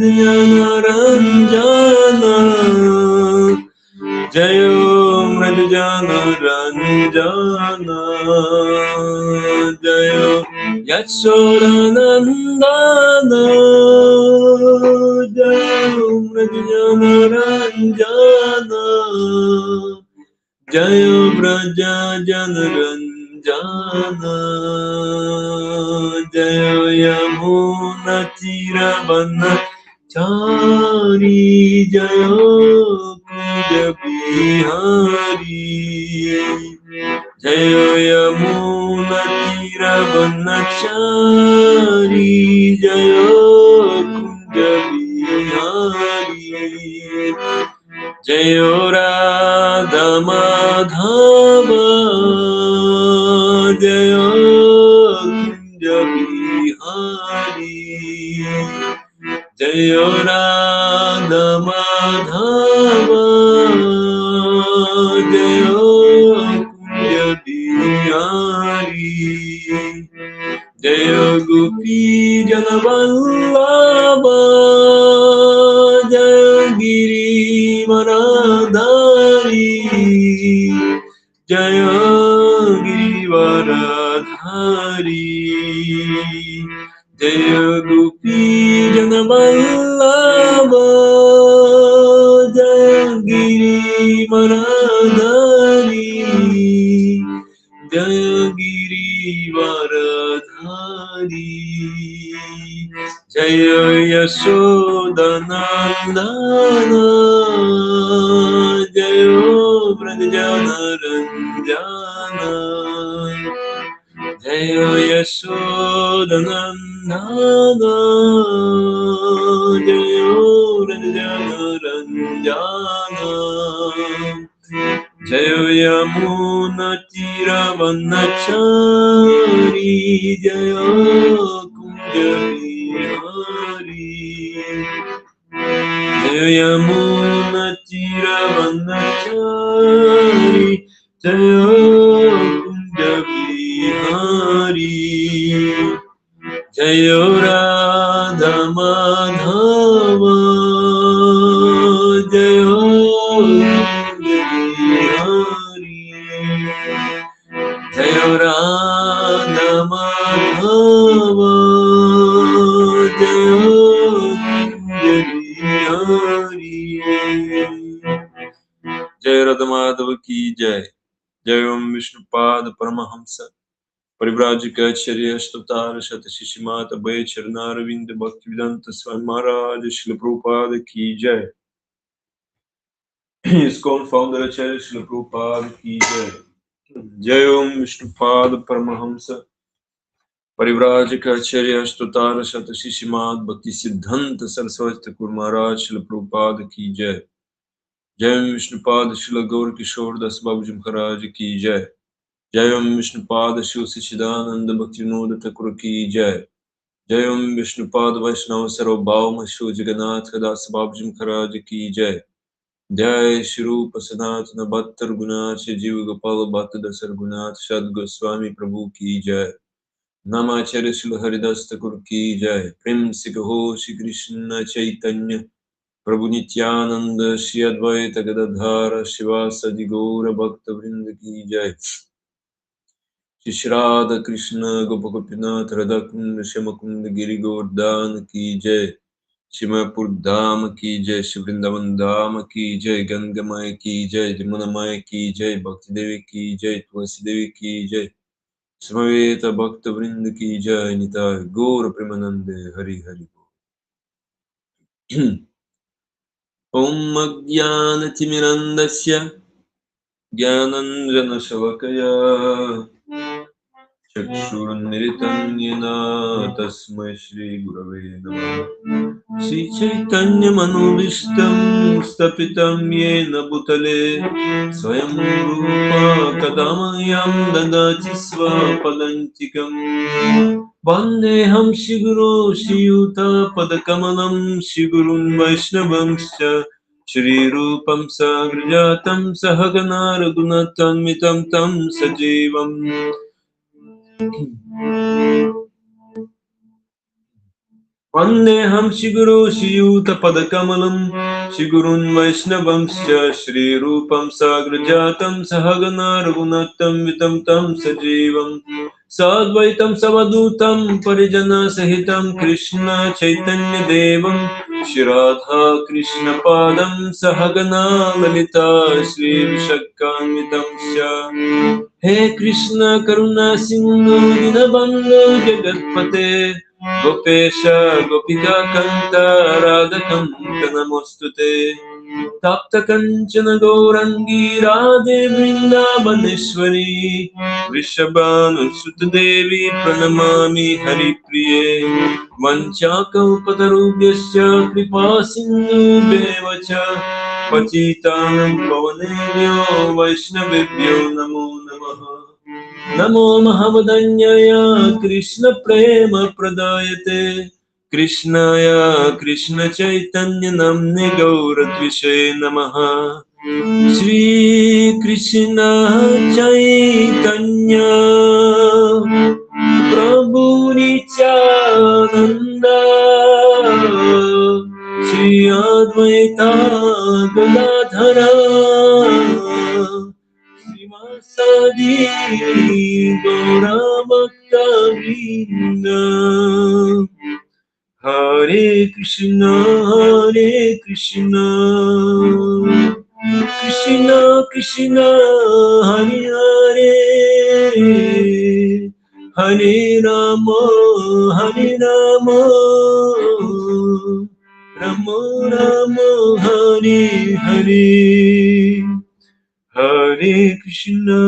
मृदुजनरञ्जन जय मृदुजनरञ्जन जय यशोदनन्दन जय मृदुजनरञ्जन जय व्रजजनरञ्जन जय यमुनातीरवनचारी जय कुञ्जबिहारी जय यमुनातीरवनचारी जय कुञ्जबिहारी जय राधा माधव जय कुंज बिहारी जय राधा माधव जय कुंज बिहारी जय गोपी जनवल्लभ जय गिरिवरधारी जय गिरिवरधारी जय गोपी जनवल्लभ जय गिरिवरधारी जय गिरिवरधारी जय यशोदनन्दन जय व्रजजनरञ्जन जय यशोदनन्दन जय व्रजजनरञ्जन जय यमुनातीरवनचारी जय कुञ्जबिहारी जय यमुनातीरवनचारी जय कुञ्जबिहारी जय राधा माधव जय कुञ्जबिहारी जय राधा माधव जय कुञ्जबिहारी जय राधा माधव की जय। जय ओम विष्णुपाद परमहंस परिव्राजकाचार्य अष्टोत्तर शत शिशिमात अभय चरणारविंद भक्तिवेदांत स्वामी महाराज श्रील प्रभुपाद की जय। इस्कॉन फाउंडर आचार्य श्रील प्रभुपाद की जय। जय ओम विष्णुपाद परमहंस परिव्राजकाचार्य अष्टोत्तर शत शिशिमात भक्ति सिद्धांत सरस्वती ठाकुर महाराज श्रील प्रभुपाद की जय। जय ओम विष्णुपाद श्रील गौर किशोर दास बाबूजी महाराज की जय। जय ओम विष्णुपाद शिव सच्चिदानंद भक्ति विनोद ठाकुर की जय। जय ओम विष्णुपाद वैष्णव सर्वभौम शिव जगन्नाथ दास बाबूजी महाराज की जय। जय श्री रूप सनातन भट्टर गुनाथ जीव गोपाल भट्ट दसर गुनाथ सद गोस्वामी प्रभु की जय। नामाचार्य श्री हरिदास ठाकुर की जय। प्रेम से कहो श्री कृष्ण चैतन्य प्रभु नित्यानंद श्री अद्वैत गदाधर शिवासदि गौर भक्त वृंद की जय। श्री राधा कृष्ण गोप गोपीनाथ राधा कुंड श्याम कुंड गिरि गोवर्धन की जय। शिवपुर धाम की जय। श्री वृंदावन धाम की जय। गंगा माई की जय। जमुना माई की जय। भक्ति देवी की जय। तुलसी देवी की जय। समवेत भक्त वृंद की जय। निताय गौर प्रेमानंद हरि हरि। ओम अज्ञानतिमिरन्धस्य ज्ञानाञ्जनशलाकया चक्षुरुन्मिलितं येन तस्मै श्रीगुरवे नमः। श्रीचैतन्यमनोभीष्टं स्थापितं येन भूतले स्वयं रूपा कदा मह्यं ददाति स्वपदान्तिकम्। वन्देऽहं श्रीगुरो श्रीयुतपदकमलं श्रीगुरुं वैष्णवंश्च श्रीरूपं साग्रजातं सहगना रघुनाथान्वितं तं सजीवम् Vandeham Shiguru Shiyuta Padakamalam Shigurun Vaishnavamscha Shri Rupam Sagrajatam Sahagana Raghunatam Vitam Tam Sajivam Sadvaitam Savadutam Parijana Sahitam Krishna Chaitanya Devam Shri Radha Krishna Padam Sahagana Lalita Shri Vishakkanvitam He Krishna Karuna Sindhu Dinabandhu Jagatpate Gopesha Gopika Kanta Radha Kanta Namostute Tapta Kanchana Gaurangi Radhe Vrindavaneshwari Vrishabhanu Sutadevi Pranamami Hari Priye Vanchakaupatarubhyasya Kripa Sindhu Bevacha Pacitanam Pavanebhyo Vaishnavebhyo Namo Namaha Namo Mahavadanyaya Krishna Prema Pradayate Krishnaya Krishna Chaitanya Namne Gauradvishe Namaha Shri Krishna Chaitanya Prabhu Nityananda Shri Advaita Gadadhara Srimad Gaura Bhakta Vrinda Hare Krishna Krishna Krishna Hare Hare Hare Rama Rama Rama Hare Hare Hare Krishna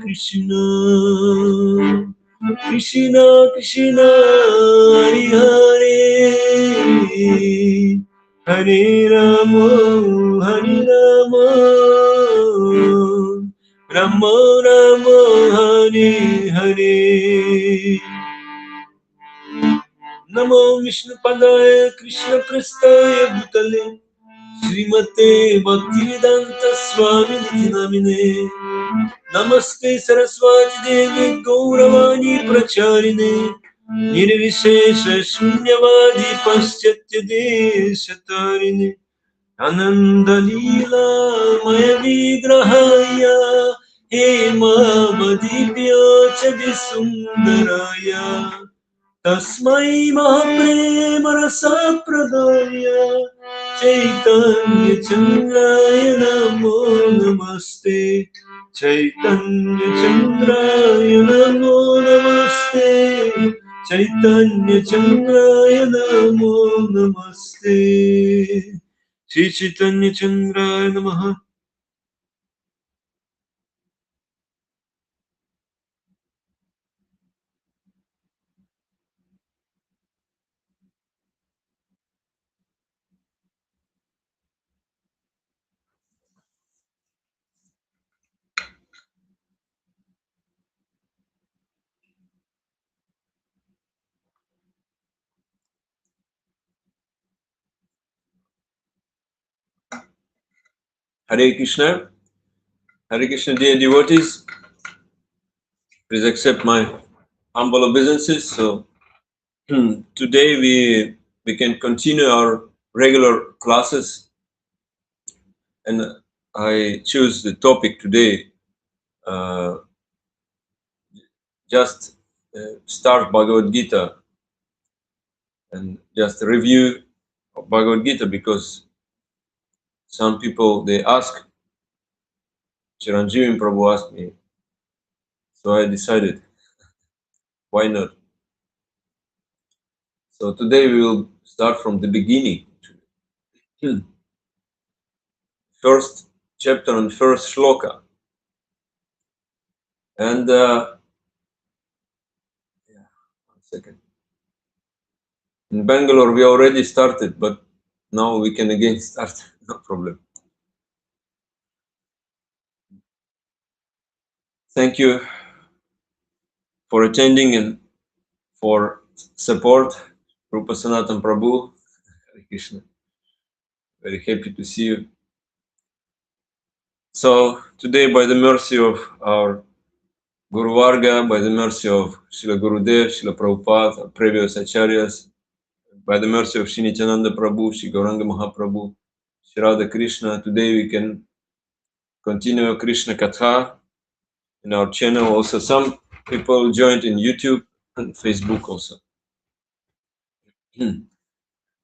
Krishna Krishna Hare Hare Hare Rama Rama Rama Hare Hare Namo Vishnu Padaya Krishna Prastaya Bhutale Srimate Bhaktivedanta Swami Niti Namine Namaste Saraswati Devi Gauravani Pracharine Nirvishesha Shunyavadi Paschatya Deshatarine Ananda Leela Maya Vigrahaya Hema Madhipya Chadisundaraya Tasmai Mahaprema Rasa Pradaya Chaitanya Chandraya Namo Namaste Chaitanya Chandraya Namo Namaste Chaitanya Chandraya Namo Namaste Shri Chaitanya Chandraya Namaha Hare Krishna, dear devotees, please accept my humble obeisances. So today we can continue our regular classes, and I choose the topic today. Just start Bhagavad Gita and just review of Bhagavad Gita, because some people they ask. Chiranjeevi Prabhu asked me, so I decided, why not? So today we will start from the beginning. First chapter and first shloka. And 1 second. In Bangalore we already started, but now we can again start. No problem. Thank you for attending and for support. Rupa Sanatan Prabhu. Hare Krishna. Very happy to see you. So today, by the mercy of our Guru Varga, by the mercy of Srila Gurudev, Srila Prabhupada, our previous acharyas, By the mercy of Sri Nityananda Prabhu, Sri Gauranga Mahaprabhu, Sri Radha Krishna, today we can continue Krishna Katha in our channel. Also, some people joined in YouTube and Facebook also.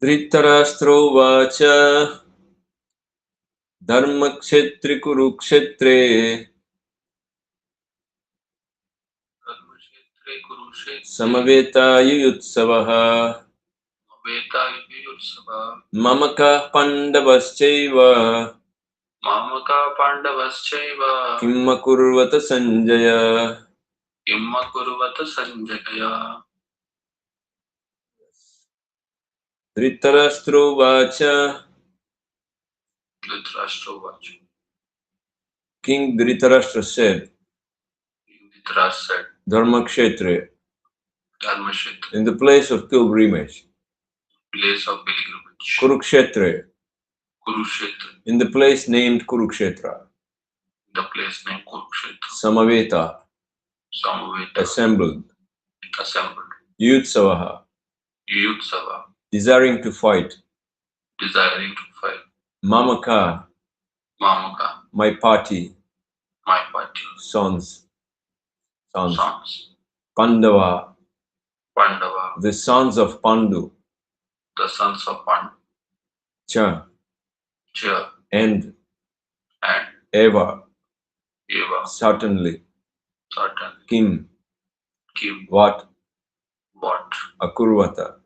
Dhritarashtra Vacha Dharma Kshetri Kurukshetre Samaveta Yuyutsavaha Mamaka Pandavaschaiva Kimma Kurvata Sanjaya. Dhritarashtra Vacha. King Dhritarashtra said, Dharma Kshetra, in the place of pilgrimage, Kurukshetra, in the place named Kurukshetra, Samaveta, assembled, Yutsavaha, desiring to fight, Mamaka, my party, sons, Pandava, the sons of Pandu, Cha, and Eva, certainly, Kim, what, Akurvata,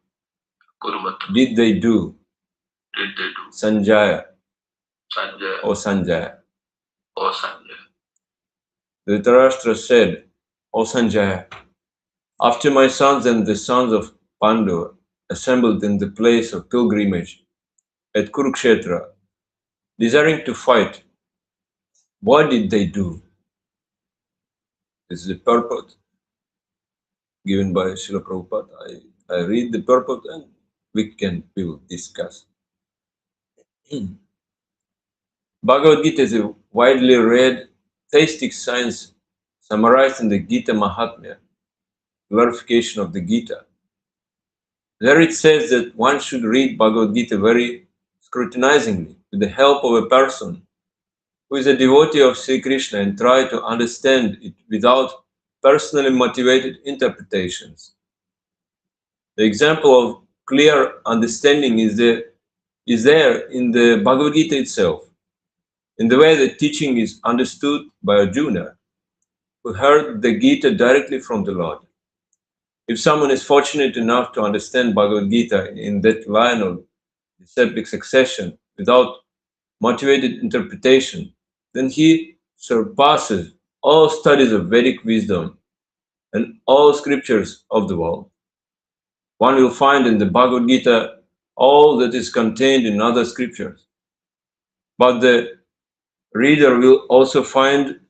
did they do, Sanjaya, O Sanjaya. Dhritarashtra said, O Sanjaya, after my sons and the sons of Pandu assembled in the place of pilgrimage at Kurukshetra, desiring to fight, what did they do? This is the purport given by Srila Prabhupada. I read the purport and we will discuss. Bhagavad Gita is a widely read theistic science summarized in the Gita Mahatmya, glorification of the Gita. There it says that one should read Bhagavad Gita very scrutinizingly with the help of a person who is a devotee of Sri Krishna and try to understand it without personally motivated interpretations. The example of clear understanding is there in the Bhagavad Gita itself, in the way the teaching is understood by Arjuna, who heard the Gita directly from the Lord. If someone is fortunate enough to understand Bhagavad Gita in that line of disciplic succession without motivated interpretation, then he surpasses all studies of Vedic wisdom and all scriptures of the world. One will find in the Bhagavad Gita all that is contained in other scriptures, but the reader will also find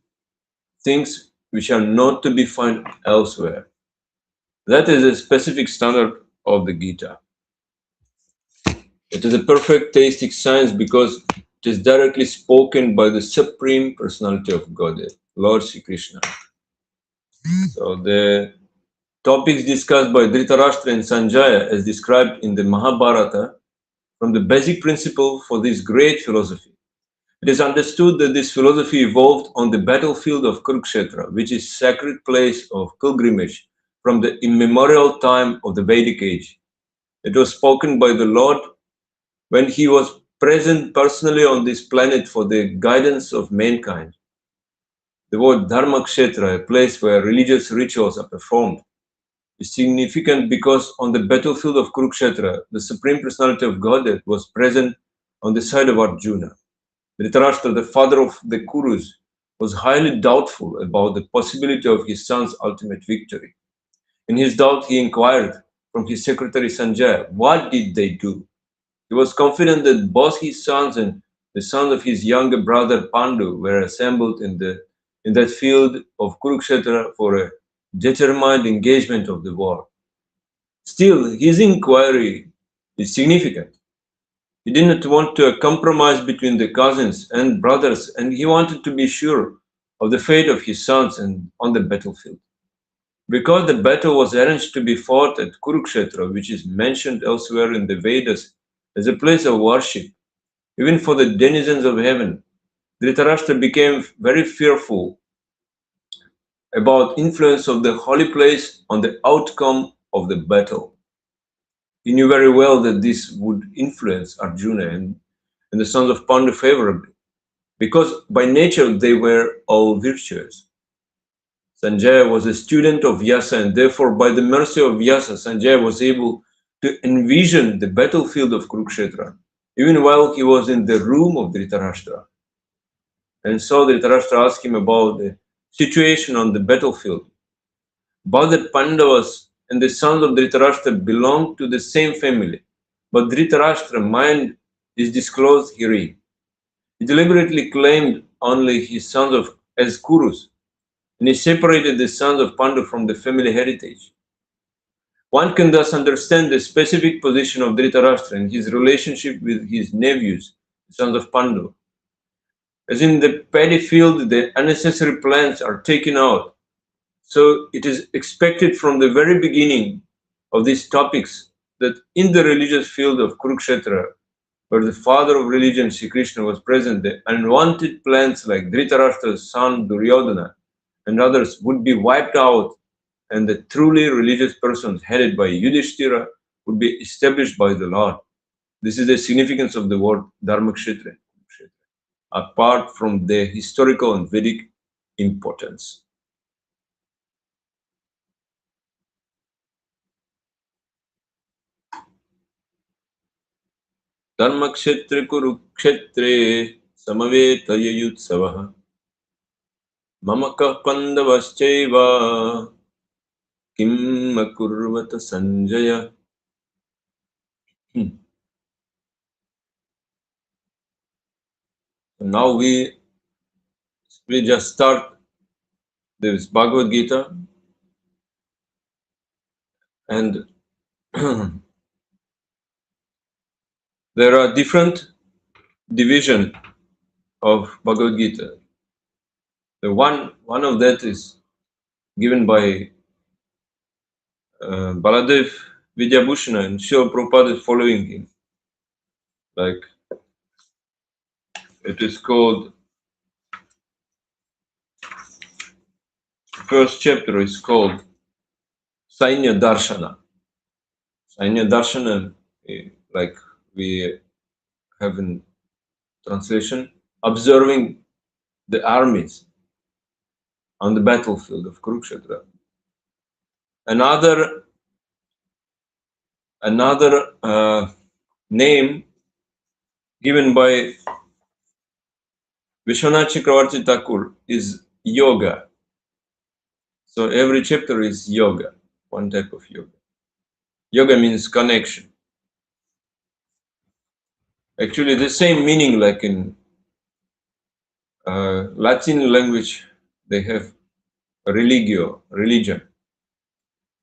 things which are not to be found elsewhere. That is a specific standard of the Gita. It is a perfect theistic science because it is directly spoken by the Supreme Personality of Godhead, Lord Sri Krishna. So the topics discussed by Dhritarashtra and Sanjaya as described in the Mahabharata from the basic principle for this great philosophy. It is understood that this philosophy evolved on the battlefield of Kurukshetra, which is sacred place of pilgrimage from the immemorial time of the Vedic age. It was spoken by the Lord when he was present personally on this planet for the guidance of mankind. The word Dharma Kshetra, a place where religious rituals are performed, is significant because on the battlefield of Kurukshetra, the Supreme Personality of Godhead was present on the side of Arjuna. Dhritarashtra, the father of the Kurus, was highly doubtful about the possibility of his son's ultimate victory. In his doubt, he inquired from his secretary Sanjaya, what did they do? He was confident that both his sons and the sons of his younger brother Pandu were assembled in that field of Kurukshetra for a determined engagement of the war. Still, his inquiry is significant. He did not want to compromise between the cousins and brothers, and he wanted to be sure of the fate of his sons and on the battlefield. Because the battle was arranged to be fought at Kurukshetra, which is mentioned elsewhere in the Vedas as a place of worship, even for the denizens of heaven, Dhritarashtra became very fearful about influence of the holy place on the outcome of the battle. He knew very well that this would influence Arjuna and the sons of Pandu favorably, because by nature they were all virtuous. Sanjaya was a student of Vyasa, and therefore by the mercy of Vyasa, Sanjaya was able to envision the battlefield of Kurukshetra, even while he was in the room of Dhritarashtra. And so Dhritarashtra asked him about the situation on the battlefield. Both the Pandavas and the sons of Dhritarashtra belonged to the same family, but Dhritarashtra's mind is disclosed herein. He deliberately claimed only his sons as Kurus, and he separated the sons of Pandu from the family heritage. One can thus understand the specific position of Dhritarashtra and his relationship with his nephews, the sons of Pandu. As in the paddy field, the unnecessary plants are taken out. So it is expected from the very beginning of these topics that in the religious field of Kurukshetra, where the father of religion, Sri Krishna, was present, the unwanted plants like Dhritarashtra's son Duryodhana and others would be wiped out, and the truly religious persons headed by Yudhishthira would be established by the Lord. This is the significance of the word Dharmakshetra, apart from their historical and Vedic importance. Dharmakshetra Kurukshetre Samavetayayutsavah Mamaka Pandavaschaiva Kim Akurvata Sanjaya. Now we just start this Bhagavad Gita, and there are different divisions of Bhagavad Gita. The one of that is given by Baladev Vidyabhushana, and Srila Prabhupada is following him. Like it is called, the first chapter is called Sainya Darshana. Sainya Darshana, like we have in translation, observing the armies on the battlefield of Kurukshetra. Another name given by Vishwanath Chakravarti Thakur is yoga. So every chapter is yoga, one type of yoga. Yoga means connection. Actually, the same meaning like in Latin language, they have religio, religion.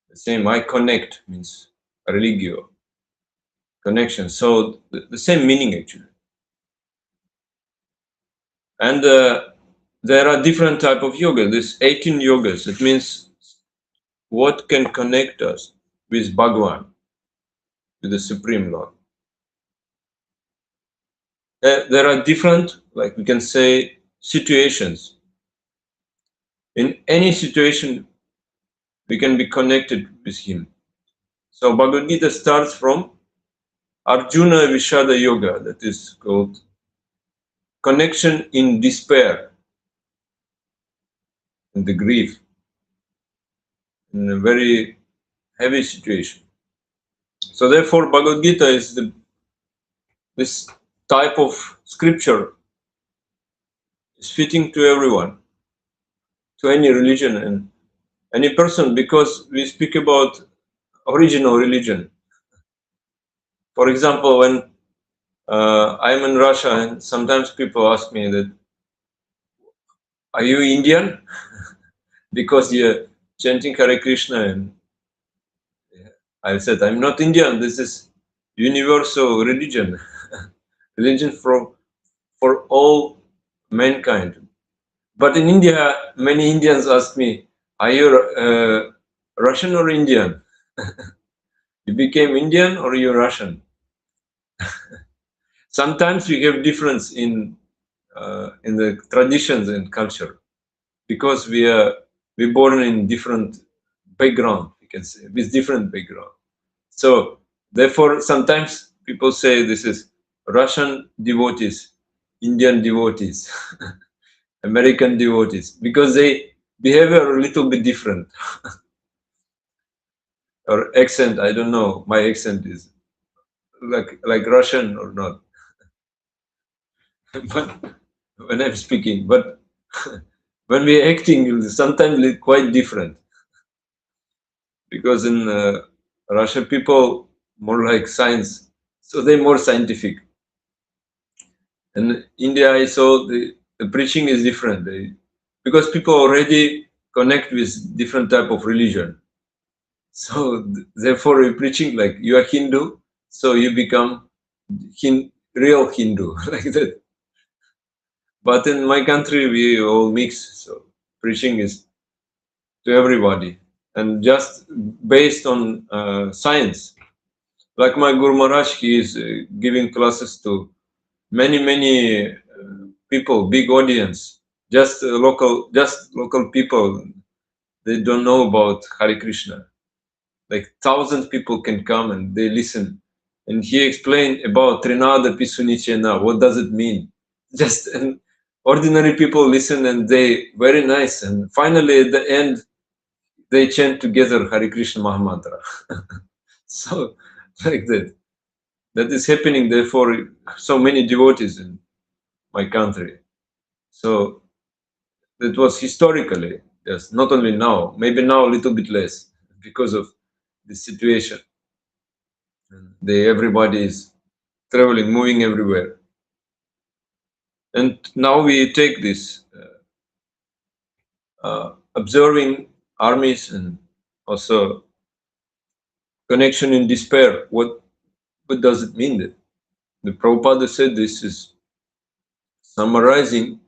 The same, I connect means religio, connection. So the same meaning actually. And there are different type of yoga. There's 18 yogas. It means what can connect us with Bhagavan, with the Supreme Lord. There are different, like we can say, situations. In any situation, we can be connected with Him. So Bhagavad Gita starts from Arjuna Vishada Yoga, that is called connection in despair, in the grief, in a very heavy situation. So therefore, Bhagavad Gita is this type of scripture is fitting to everyone, to any religion and any person, because we speak about original religion. For example, when I'm in Russia, and sometimes people ask me that, are you Indian? Because you're chanting Hare Krishna, and I said, I'm not Indian, this is universal religion, religion for all mankind. But in India, many Indians ask me, are you Russian or Indian? You became Indian or you're Russian? Sometimes we have difference in the traditions and culture because we born in different background, we can say, with different background. So therefore, sometimes people say this is Russian devotees, Indian devotees, American devotees, because they behavior a little bit different. Or accent, I don't know. My accent is like Russian or not. But when I'm speaking, but when we're acting, sometimes it's quite different. Because in Russia, people more like science, so they're more scientific. And India, I saw the preaching is different. Because people already connect with different type of religion. So therefore, we're preaching like you are Hindu, so you become real Hindu like that. But in my country, we all mix. So preaching is to everybody, and just based on science. Like my Guru Maharaj, he is giving classes to many people, big audience. Just local people. They don't know about Hare Krishna. Like 1,000 people can come and they listen. And he explained about Trinada Pisunichena. What does it mean? Just and ordinary people listen and they very nice. And finally, at the end, they chant together Hare Krishna Mahamantra. So like that. That is happening. Therefore, so many devotees in my country. So that was historically, yes, not only now, maybe now a little bit less because of the situation. Everybody is traveling, moving everywhere. And now we take this observing armies and also connection in despair. What does it mean? That the Prabhupada said this is summarizing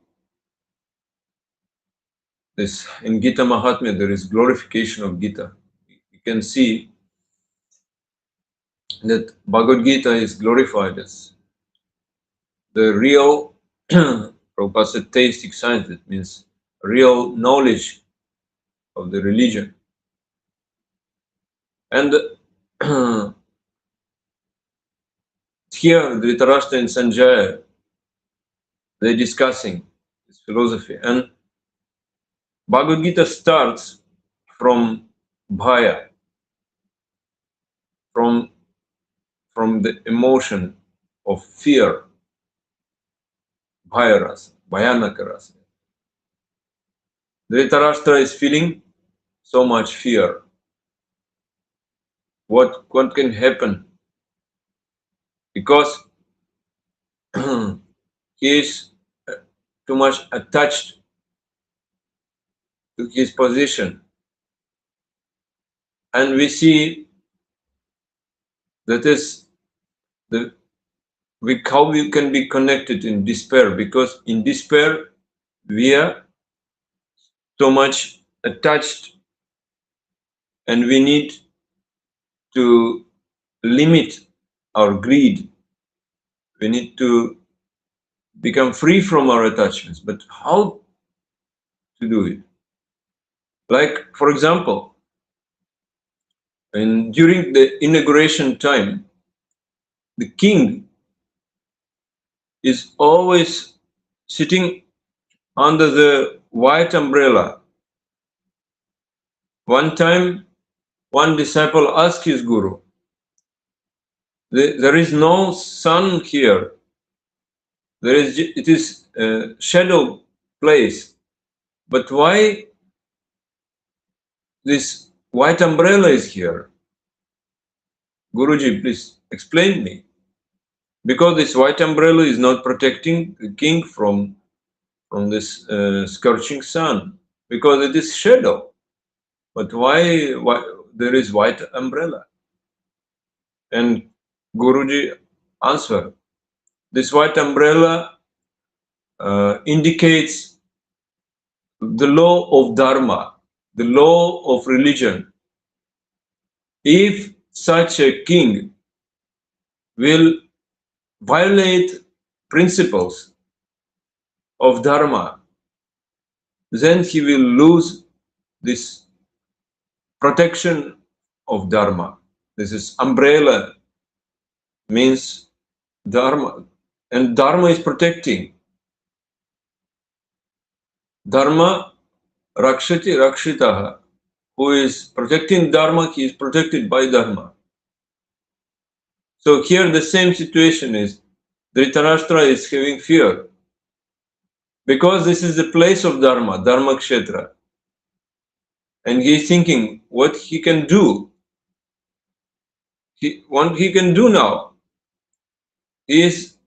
this in Gita Mahatmya. There is glorification of Gita. You can see that Bhagavad Gita is glorified as the real Prabhupada said theistic science. It means real knowledge of the religion. And here, Dhritarashtra and Sanjaya, they're discussing this philosophy. And Bhagavad Gita starts from bhaya, from the emotion of fear, bhaya rasa, bhayanaka rasa. Dhritarashtra is feeling so much fear. What can happen? Because he is too much attached to his position. And we see that is how we can be connected in despair, because in despair we are so much attached and we need to limit our greed. We need to become free from our attachments. But how to do it? Like, for example, during the inauguration time, the king is always sitting under the white umbrella. One time, one disciple asked his guru, there is no sun here. It is a shadow place. But why this white umbrella is here? Guruji, please explain me. Because this white umbrella is not protecting the king from this scorching sun, because it is shadow. But why there is white umbrella? And Guruji answered, this white umbrella indicates the law of dharma, the law of religion. If such a king will violate principles of Dharma, then he will lose this protection of Dharma. This is umbrella, means Dharma. And Dharma is protecting. Dharma rakshati rakshitaha. Who is protecting Dharma, he is protected by Dharma. So here the same situation is, Dhritarashtra is having fear. Because this is the place of Dharma, Dharma Kshetra. And he is thinking what he can do. What he can do now. He is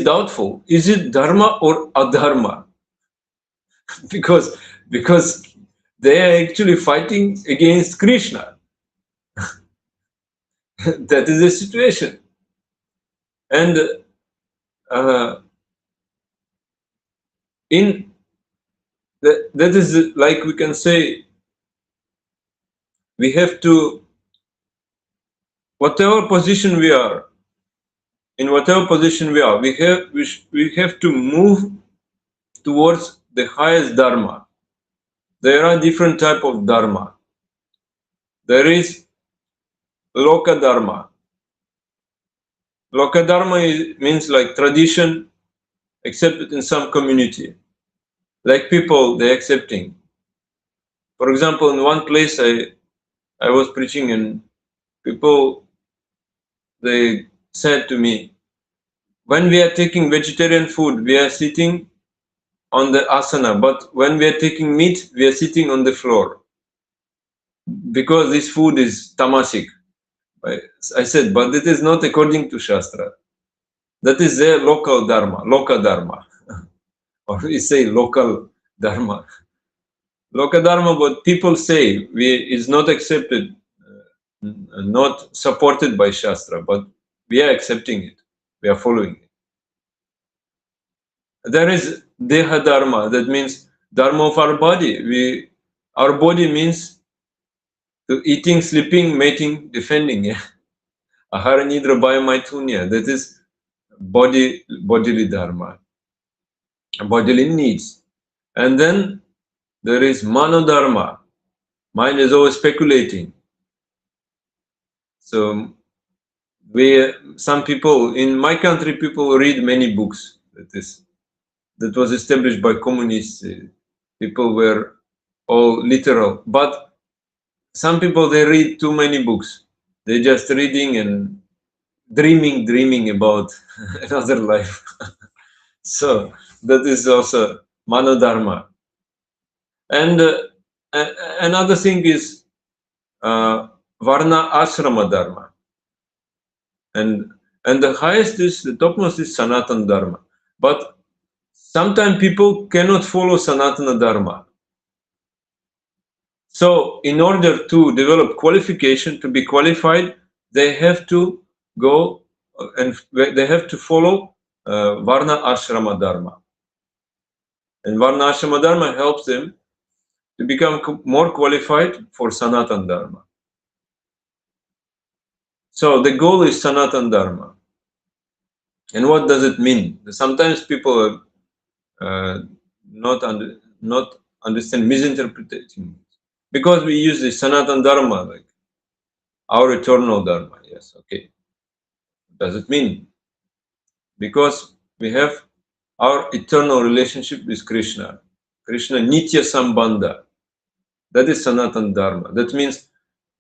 doubtful. Is it Dharma or Adharma? because they are actually fighting against Krishna. That is the situation. And that is like we can say, we have to, whatever position we are, in whatever position we are, we have to move towards the highest Dharma. There are different type of Dharma. There is Loka Dharma. Loka Dharma means like tradition accepted in some community. Like people, they're accepting. For example, in one place I was preaching and people, they said to me, when we are taking vegetarian food, we are sitting on the asana, but when we are taking meat, we are sitting on the floor. Because this food is tamasic. I said, but it is not according to Shastra. That is their local dharma, loka dharma. Or we say local dharma. Loka dharma, what people say, is not accepted, not supported by Shastra, but we are accepting it. We are following it. There is deha dharma, that means dharma of our body. Our body means to eating, sleeping, mating, defending. Yeah? Ahara nidra bhaya maitunya, that is bodily dharma, bodily needs. And then there is mano dharma. Mind is always speculating. So some people in my country, people read many books. That was established by communists. People were all literal, but some people, they read too many books. They're just reading and dreaming about another life. So that is also manodharma. And another thing is varna ashrama dharma. And the highest is, the topmost is Sanatana Dharma. But sometimes people cannot follow Sanatana Dharma. So in order to develop qualification, to be qualified, they have to go and they have to follow Varna Ashrama Dharma. And Varna Ashrama Dharma helps them to become more qualified for Sanatana Dharma. So the goal is Sanatana Dharma. And what does it mean? Sometimes people not understand, misinterpreting, because we use the Sanatana Dharma, like our eternal Dharma. Yes, okay. What does it mean? Because we have our eternal relationship with Krishna. Krishna Nitya Sambandha. That is Sanatana Dharma. That means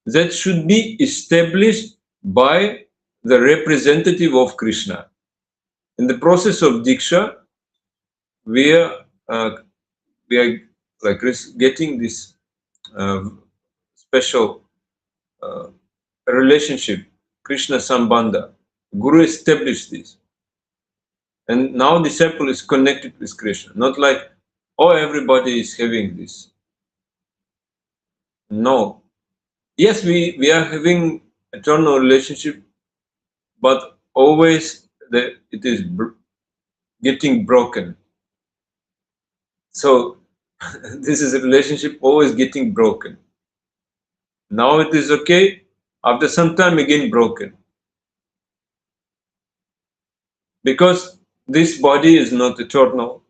that should be established by the representative of Krishna. In the process of Diksha, we are like getting this special relationship, Krishna Sambandha. Guru established this. And now disciple is connected with Krishna. Not like, oh, everybody is having this. No. Yes, we are having eternal relationship, but always it is getting broken. So this is a relationship always getting broken. Now it is okay. After some time again broken. Because this body is not eternal.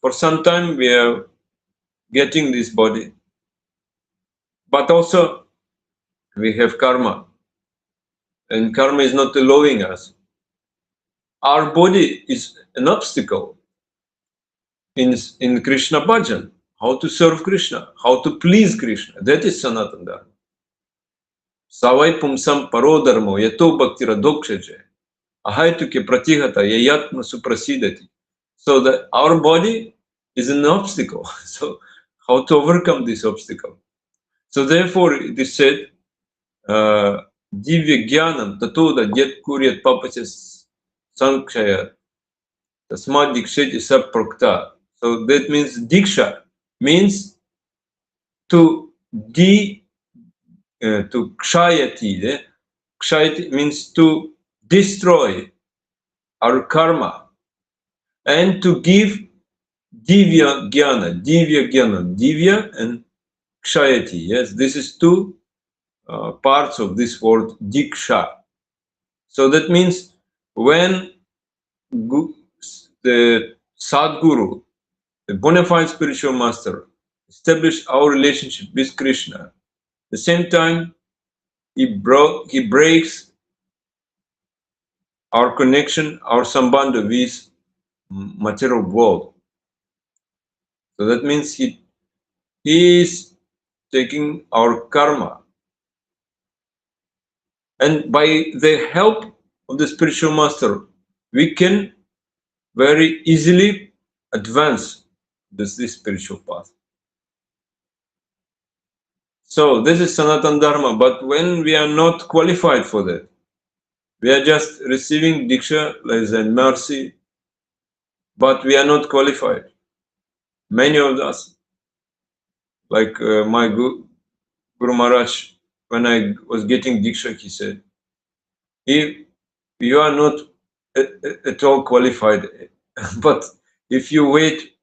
For some time we are getting this body. But also we have karma. And karma is not allowing us. Our body is an obstacle in Krishna bhajan. How to serve Krishna, how to please Krishna. That is Sanatana Dharma. Savai pumsam parodharmo yato bhaktira dokshaje. Ahaituke pratihata yayatma suprasidati. So that our body is an obstacle. So how to overcome this obstacle? So therefore it is said, Divya Jnanam Tatoda Yet Kuryat Papaches Sankshayat Tasma Diksheti Saprokta. So that means Diksha means to to kshayati. Kshayati means to destroy our karma and to give divya jnana, divya and kshayati. Yes, this is two parts of this word diksha. So that means when the Sadguru, the bona fide spiritual master, establish our relationship with Krishna, at the same time he breaks our connection, our sambandha with material world. So that means he is taking our karma. And by the help of the spiritual master, we can very easily advance this spiritual path. So this is Sanatana Dharma, but when we are not qualified for that, we are just receiving Diksha as a mercy, but we are not qualified. Many of us, like my Guru Maharaj, when I was getting Diksha, he said, if you are not at all qualified, but if you wait,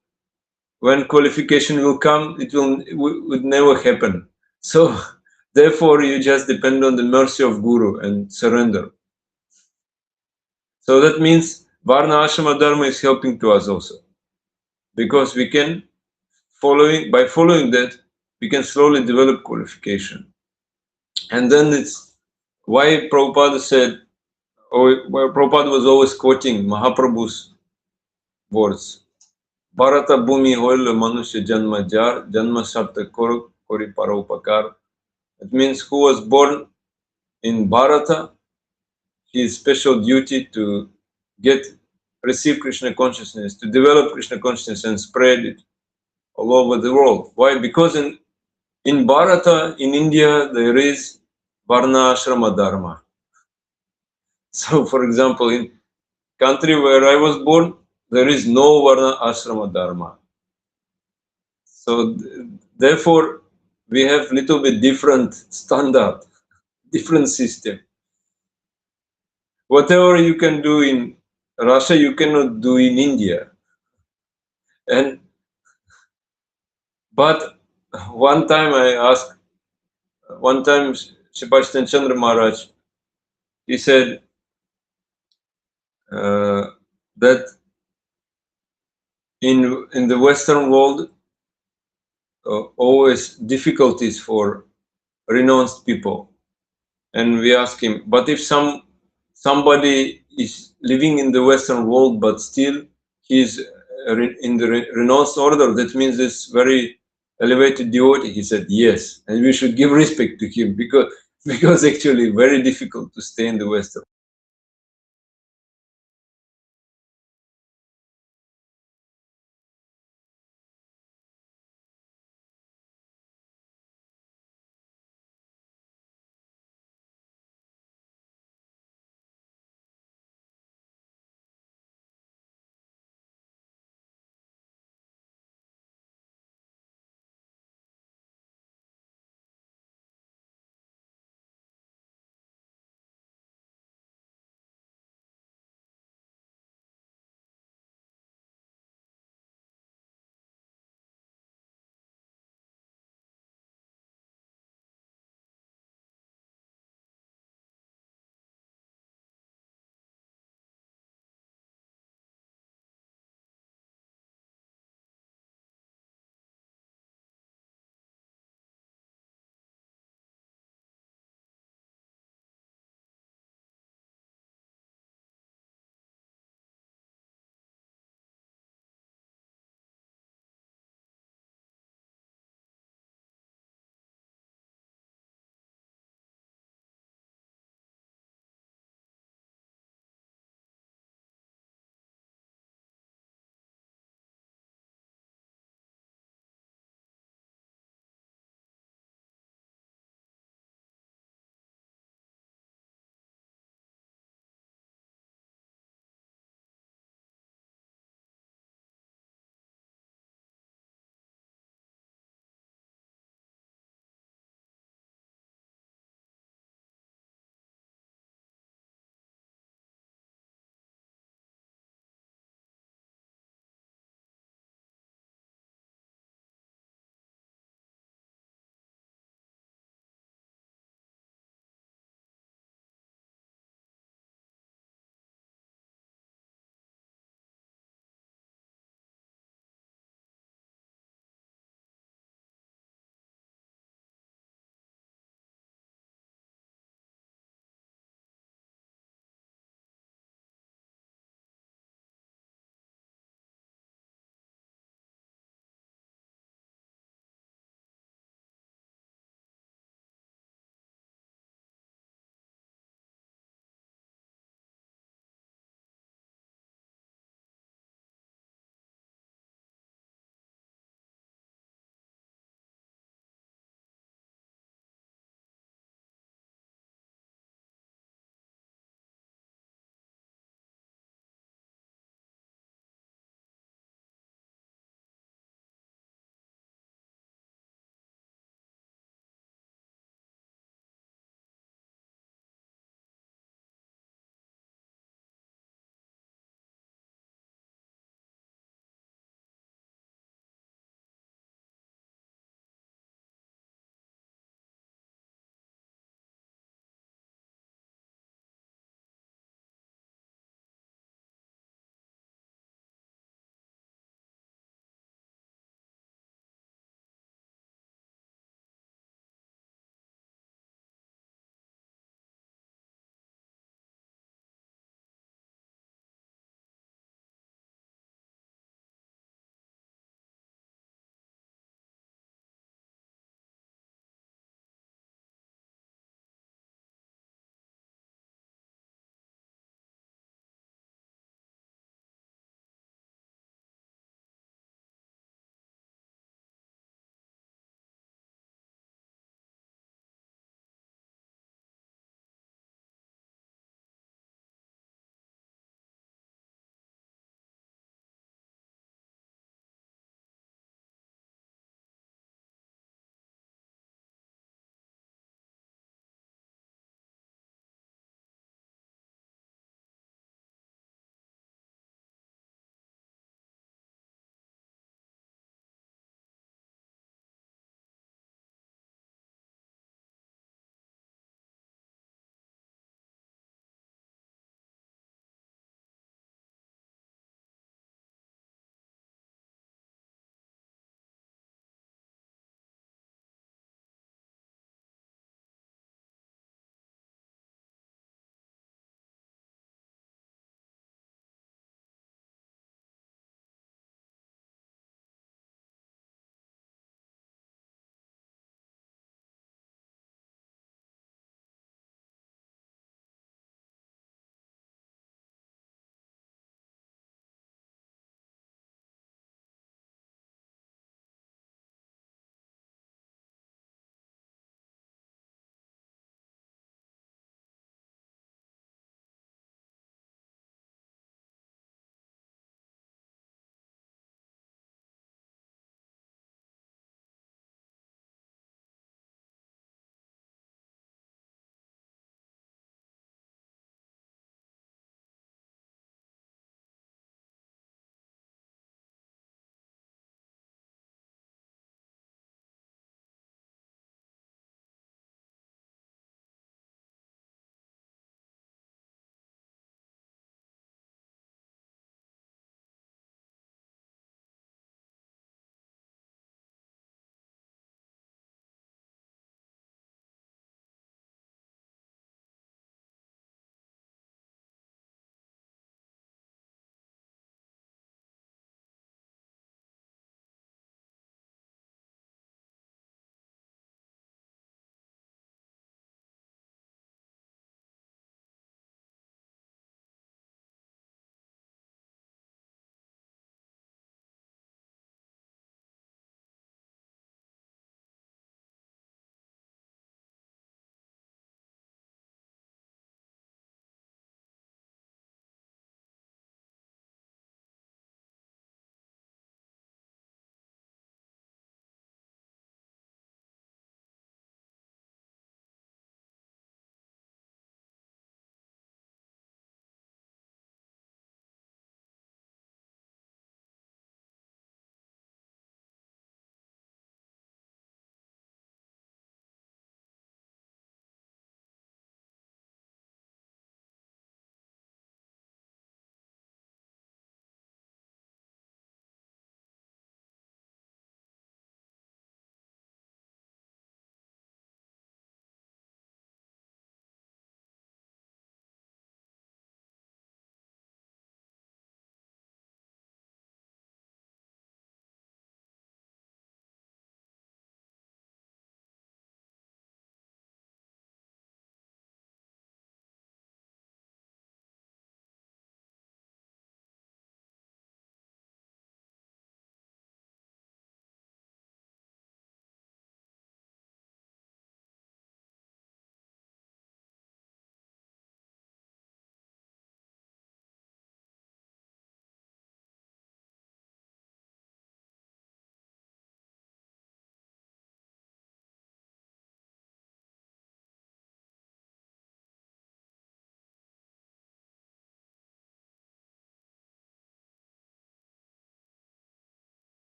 when qualification will come, it would never happen. So therefore, you just depend on the mercy of Guru and surrender. So that means Varna Ashrama Dharma is helping to us also, because we can by following that, we can slowly develop qualification. And then it's why Prabhupada said, where Prabhupada was always quoting Mahaprabhu's words. Bharata Bhumi Hoil Manusya Janma Jar, Janma Sarta Kori Paropakar. It means who was born in Bharata, his special duty to receive Krishna consciousness, to develop Krishna consciousness and spread it all over the world. Why? Because in Bharata, in India, there is Varna Ashrama Dharma. So, for example, in country where I was born, there is no Varna Ashrama Dharma. So, therefore, we have little bit different standard, different system. Whatever you can do in Russia, you cannot do in India. But one time Shipashtan Chandra Maharaj, he said that in the Western world, always difficulties for renounced people. And we ask him, but if somebody is living in the Western world, but still he's in the renounced order, that means this very elevated devotee. He said, yes, and we should give respect to him, because actually very difficult to stay in the Western.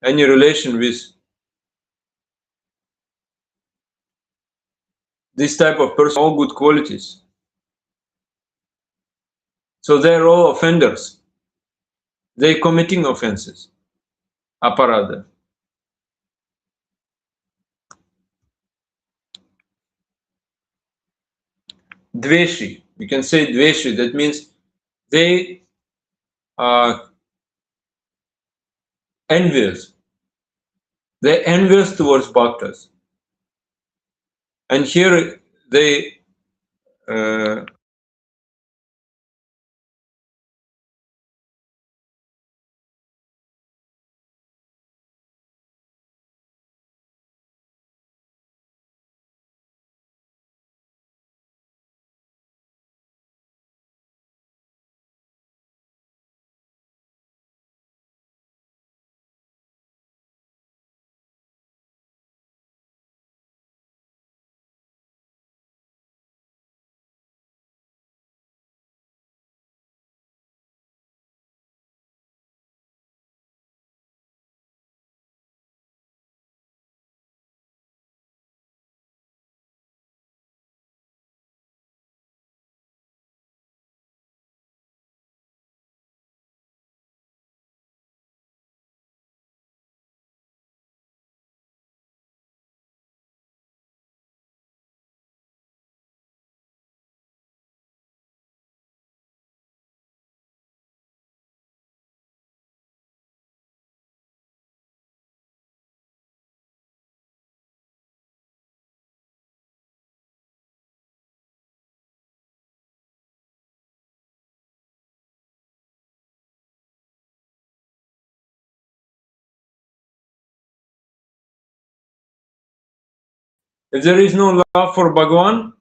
any relation with this type of person, all good qualities. So they're all offenders. They're committing offenses. Aparada. Dveshi. We can say dveshi. That means they are envious. They're envious towards bhaktas. And here they if there is no love for Bhagavan,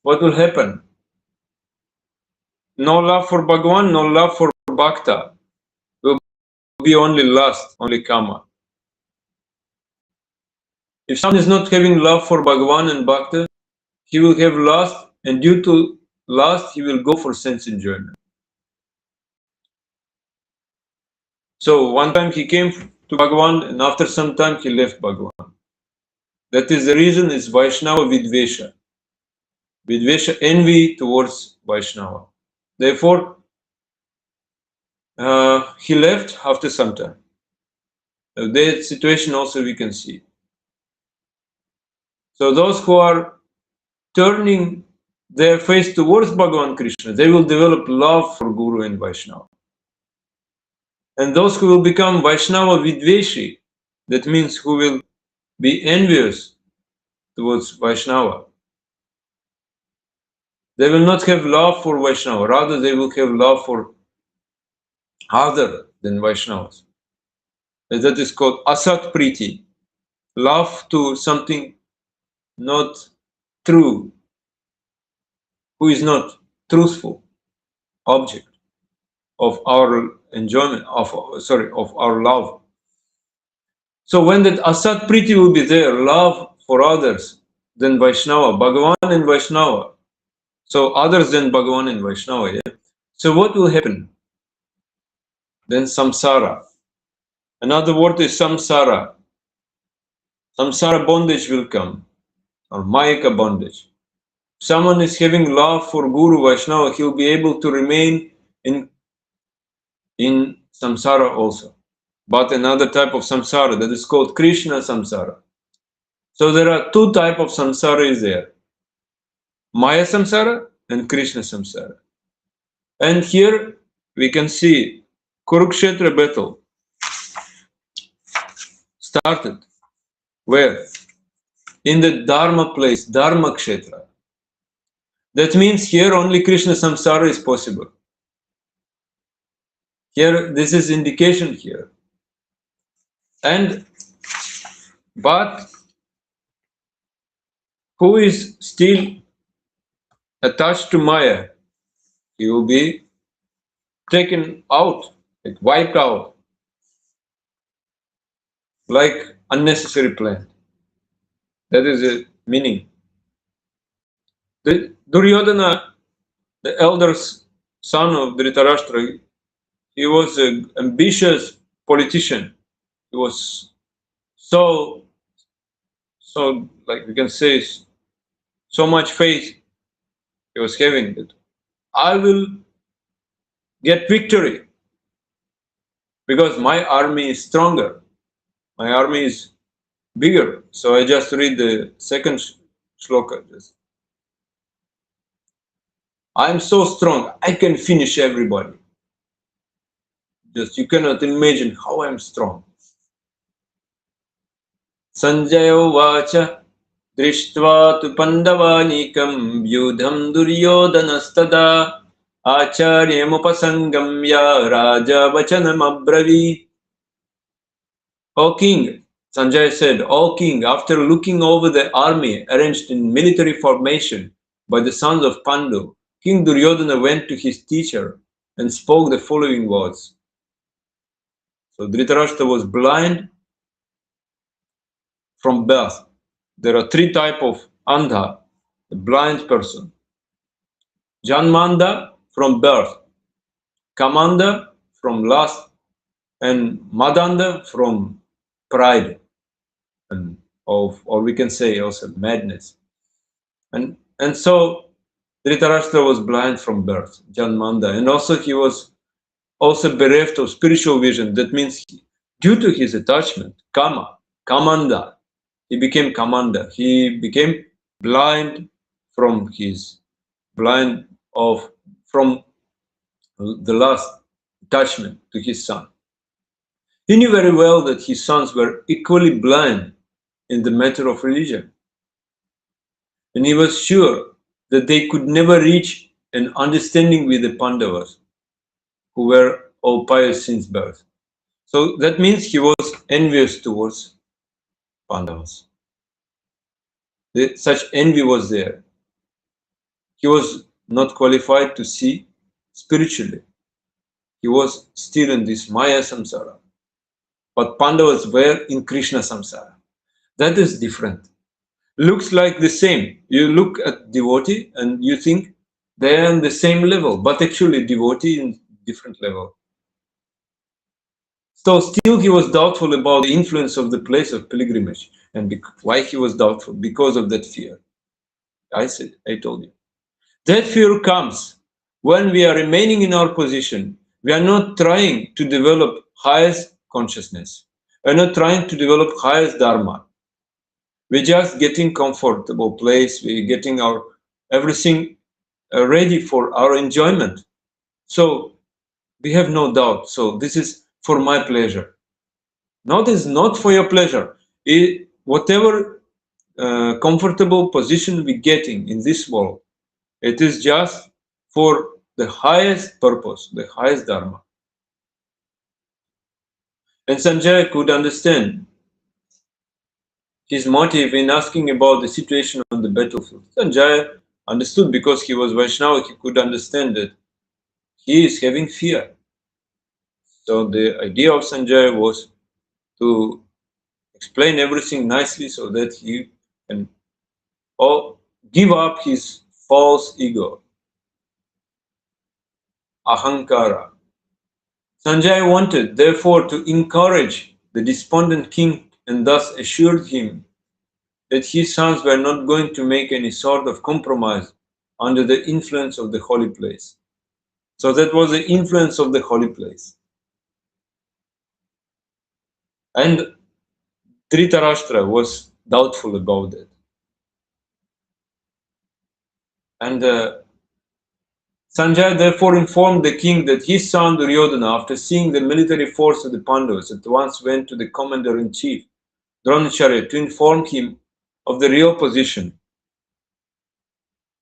what will happen? No love for Bhagavan, no love for Bhakta. Will be only lust, only kama. If someone is not having love for Bhagavan and Bhakta, he will have lust, and due to lust, he will go for sense enjoyment. So one time he came to Bhagavan, and after some time he left Bhagavan. That is the reason is Vaishnava Vidvesha. Vidvesha, envy towards Vaishnava. Therefore, he left after some time. That situation also we can see. So those who are turning their face towards Bhagavan Krishna, they will develop love for Guru and Vaishnava. And those who will become Vaishnava Vidveshi, that means who will be envious towards Vaishnava, they will not have love for Vaishnava, rather they will have love for other than Vaishnavas. And that is called Asat Priti, love to something not true, who is not truthful object of our enjoyment, of our love. So when that Asat Priti will be there, love for others than Vaishnava, Bhagavan and Vaishnava, so others than Bhagavan and Vaishnava, yeah? So what will happen? Then samsara. Another word is samsara. Samsara bondage will come, or mayaka bondage. Someone is having love for Guru Vaishnava, he'll be able to remain in samsara also. But another type of samsara that is called Krishna samsara. So there are two types of samsara is there. Maya samsara and Krishna samsara. And here we can see Kurukshetra battle started where? In the Dharma place, Dharma Kshetra. That means here only Krishna samsara is possible. Here, this is indication here. And but who is still attached to Maya, he will be taken out, like wiped out, like unnecessary plant. That is the meaning. The Duryodhana, the elder son of Dhritarashtra, he was an ambitious politician. He was so like we can say so much faith he was having that I will get victory because my army is stronger. My army is bigger. So I just read the second shloka. I'm so strong, I can finish everybody. Just you cannot imagine how I'm strong. Sanjaya Vacha Drishtva tu Pandavanikam Vyudham Duryodanastada Acharyamupasangamya Raja Vachanam Abravit. O king, Sanjay said, O king, after looking over the army arranged in military formation by the sons of Pandu, King Duryodhana went to his teacher and spoke the following words. So Dhritarashtra was blind from birth. There are three types of andha, the blind person. Janmanda from birth, Kamanda from lust, and Madanda from pride, and or we can say also madness. And so Dhritarashtra was blind from birth, Janmanda, and also he was also bereft of spiritual vision. That means due to his attachment, Kamanda, he became Kamanda. He became blind from from the last attachment to his son. He knew very well that his sons were equally blind in the matter of religion. And he was sure that they could never reach an understanding with the Pandavas, who were all pious since birth. So that means he was envious towards Pandavas. Such envy was there. He was not qualified to see spiritually. He was still in this Maya samsara. But Pandavas were in Krishna samsara. That is different. Looks like the same. You look at devotee and you think they are on the same level, but actually devotee in different level. So still he was doubtful about the influence of the place of pilgrimage. And why he was doubtful? Because of that fear. I told you. That fear comes when we are remaining in our position. We are not trying to develop highest consciousness. We are not trying to develop highest dharma. We're just getting comfortable place. We're getting our everything ready for our enjoyment. So we have no doubt. So this is for my pleasure. No, this is not for your pleasure. Whatever comfortable position we're getting in this world, it is just for the highest purpose, the highest dharma. And Sanjay could understand his motive in asking about the situation on the battlefield. Sanjay understood because he was Vaishnava, he could understand that he is having fear. So the idea of Sanjay was to explain everything nicely so that he can give up his false ego, ahankara. Sanjay wanted, therefore, to encourage the despondent king and thus assured him that his sons were not going to make any sort of compromise under the influence of the holy place. So that was the influence of the holy place. And Dhritarashtra was doubtful about that. And Sanjay therefore informed the king that his son Duryodhana, after seeing the military force of the Pandavas, at once went to the commander-in-chief, Dronacharya, to inform him of the real position.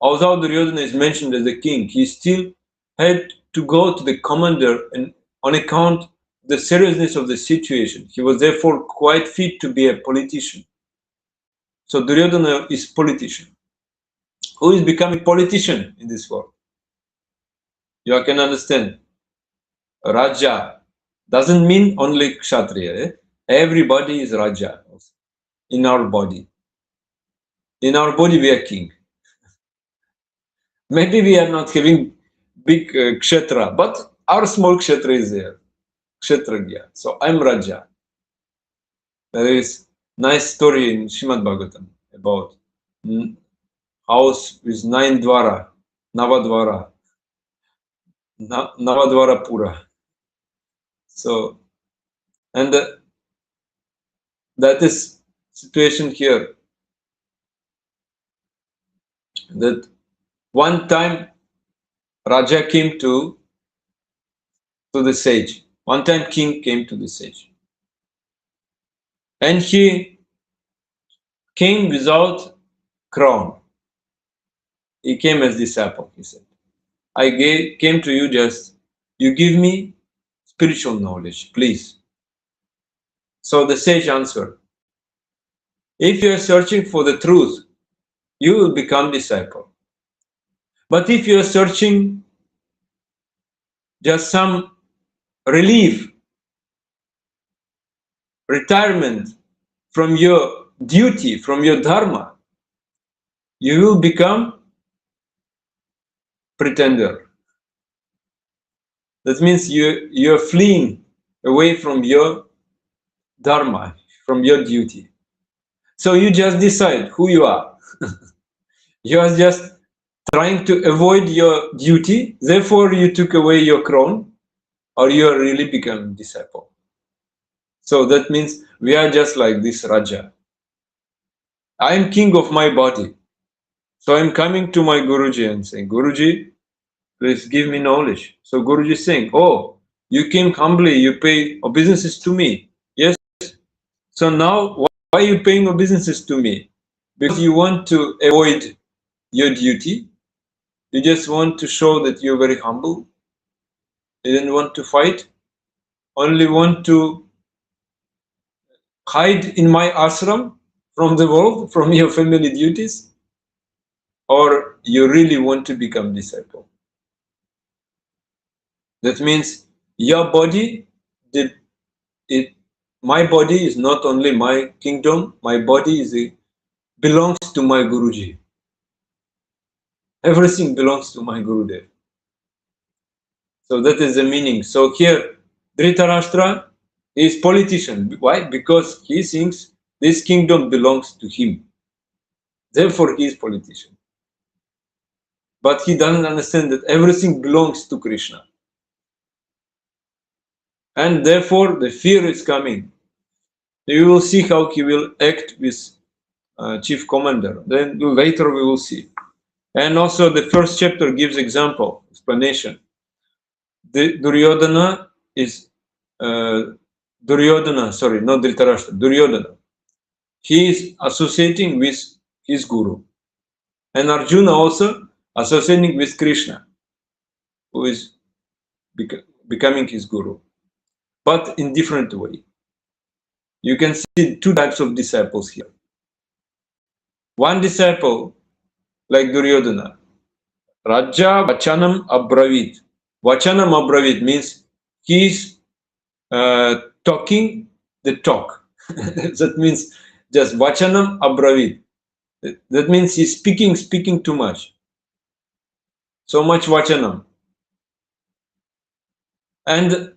Although Duryodhana is mentioned as a king, he still had to go to the commander and on account of the seriousness of the situation. He was therefore quite fit to be a politician. So Duryodhana is politician. Who is becoming politician in this world? You can understand. Raja doesn't mean only Kshatriya. Everybody is Raja in our body. In our body we are king. Maybe we are not having big kshetra, but our small kshetra is there, kshetragya. So I'm Raja. There is nice story in Srimad Bhagavatam about house with 9 dwara, Navadvara, Navadvara Pura. So, and that is situation here. That one time Raja came to the sage. One time king came to the sage. And he came without crown. He came as disciple, he said. I came to you just, you give me spiritual knowledge, please. So the sage answered, if you are searching for the truth, you will become disciple. But if you are searching just some relief, retirement from your duty, from your dharma, you will become pretender. That means you're fleeing away from your dharma, from your duty. So you just decide who you are. You are just trying to avoid your duty, therefore you took away your crown, or you are really become disciple. So that means we are just like this Raja. I am king of my body. So I'm coming to my Guruji and saying, Guruji, please give me knowledge. So Guruji is saying, oh, you came humbly, you pay obeisances to me. Yes. So now why are you paying obeisances to me? Because you want to avoid your duty. You just want to show that you're very humble. You didn't want to fight. Only want to hide in my ashram from the world, from your family duties. Or you really want to become disciple. That means your body, my body is not only my kingdom, my body belongs to my Guruji. Everything belongs to my Gurudev. So that is the meaning. So here, Dhritarashtra is politician. Why? Because he thinks this kingdom belongs to him. Therefore, he is politician. But he doesn't understand that everything belongs to Krishna. And therefore, the fear is coming. You will see how he will act with chief commander. Then later we will see. And also the first chapter gives example, explanation. The Duryodhana is Duryodhana, sorry, not Dhritarashtra, Duryodhana. He is associating with his guru. And Arjuna also associating with Krishna, who is becoming his guru. But in different way. You can see two types of disciples here. One disciple, like Duryodhana, Raja Vachanam Abravit. Vachanam Abravit means he's talking the talk. That means just Vachanam Abravit. That means he's speaking too much. So much Vachanam. And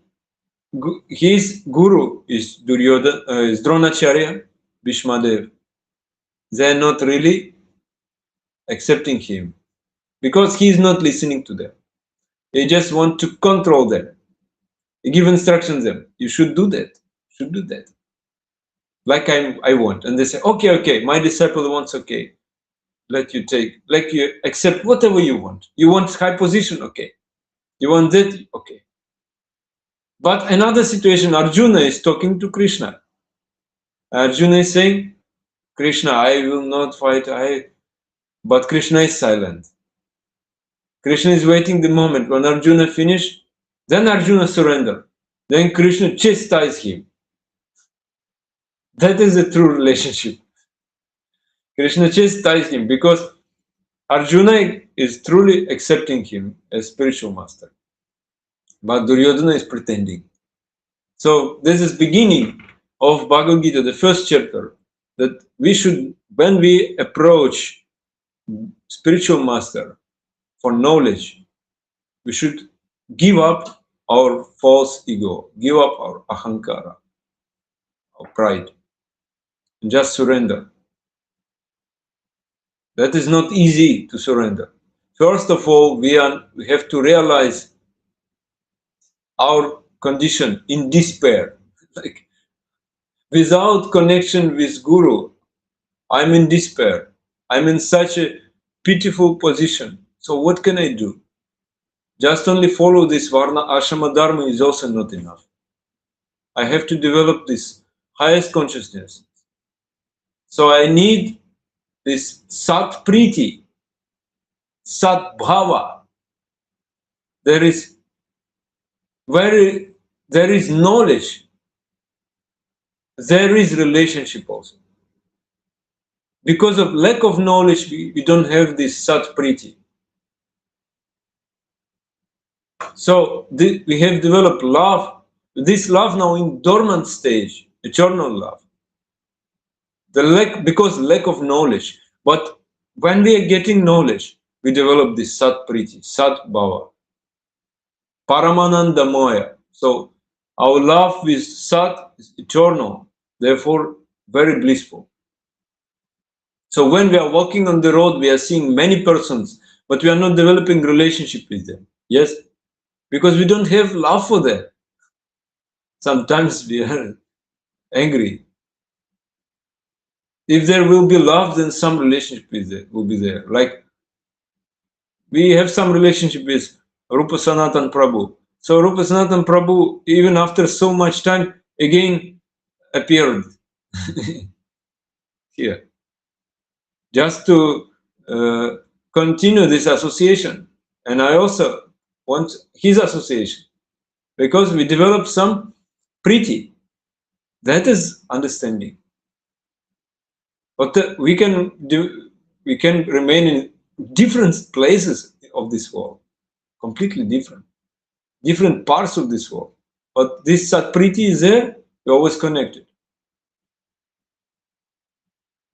his guru is Duryodhana, is Dronacharya, Bhishmadev. They are not really accepting him because he is not listening to them. They just want to control them. They give instructions them. You should do that. You should do that. Like I want. And they say, okay, my disciple wants, okay. Let you take, like you accept whatever you want. You want high position, okay. You want that, okay. But another situation, Arjuna is talking to Krishna. Arjuna is saying, Krishna, I will not fight, but Krishna is silent. Krishna is waiting the moment when Arjuna finish, then Arjuna surrender. Then Krishna chastise him. That is a true relationship. Krishna chastised him because Arjuna is truly accepting him as spiritual master. But Duryodhana is pretending. So this is beginning of Bhagavad Gita, the first chapter, that we should, when we approach spiritual master for knowledge, we should give up our false ego, give up our ahankara, our pride, and just surrender. That is not easy to surrender. First of all, we have to realize our condition in despair. Like, without connection with Guru, I'm in despair. I'm in such a pitiful position. So what can I do? Just only follow this Varna Ashrama Dharma is also not enough. I have to develop this highest consciousness. So I need this Sat Priti, Sat Bhava. There is knowledge, there is relationship also. Because of lack of knowledge, we don't have this Sat Priti. So we have developed love, this love now in dormant stage, eternal love. Because lack of knowledge. But when we are getting knowledge, we develop this Sat Priti, Sat Bhava, Paramananda Moya. So our love with Sat is eternal, therefore very blissful. So when we are walking on the road, we are seeing many persons, but we are not developing relationship with them. Yes? Because we don't have love for them. Sometimes we are angry. If there will be love, then some relationship will be there. Like we have some relationship with Rupa Sanatan Prabhu. So Rupa Sanatan Prabhu, even after so much time, again appeared here. Just to continue this association. And I also want his association. Because we develop some priti. That is understanding. But we can remain in different places of this world, completely different parts of this world. But this Sat Priti is there, we're always connected.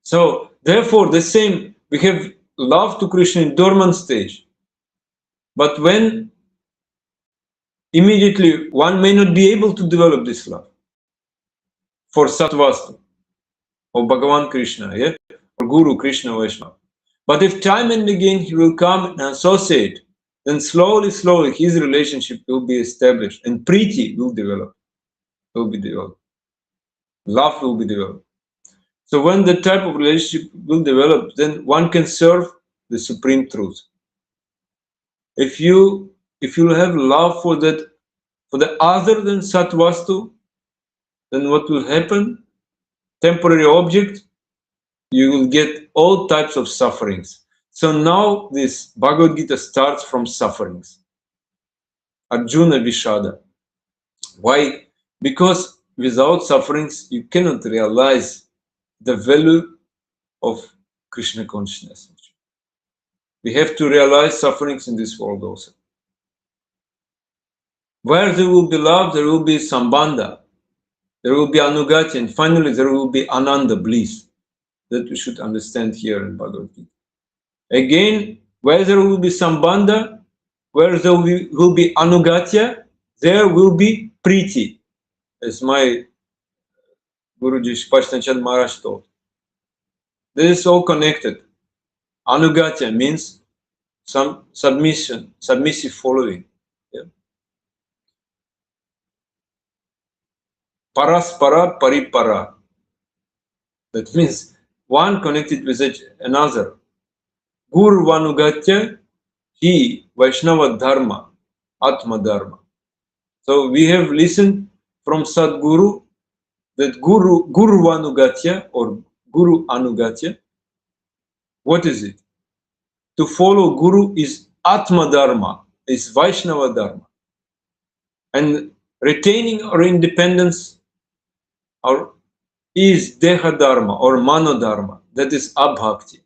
So therefore, the same, we have love to Krishna in dormant stage. But when immediately one may not be able to develop this love for Sattvastu or Bhagavan Krishna, yeah, or Guru Krishna Vaishnava. But if time and again he will come and associate, then slowly his relationship will be established and Priti will be developed. Love will be developed. So when the type of relationship will develop, then one can serve the supreme truth. If you have love for the other than Sattvastu, then what will happen? Temporary object, you will get all types of sufferings. So now this Bhagavad Gita starts from sufferings. Arjuna Vishada. Why? Because without sufferings, you cannot realize the value of Krishna consciousness. We have to realize sufferings in this world also. Where there will be love, there will be sambandha, there will be anugati, and finally there will be ananda, bliss. That we should understand here in Bhagavad Gita. Again, where there will be sambandha, where there will be anugatya, there will be priti, as my Guruji Shpashtanchand Maharaj told. This is all connected. Anugatya means some submissive following. Yeah. Paraspara paripara. That means one connected with another. Guru Vanugatya, he Vaishnava Dharma, Atma Dharma. So we have listened from Sadguru that Guru Vanugatya or Guru Anugatya. What is it? To follow Guru is Atma Dharma, is Vaishnava Dharma. And retaining our independence is Deha Dharma or Mano Dharma, that is Abhakti.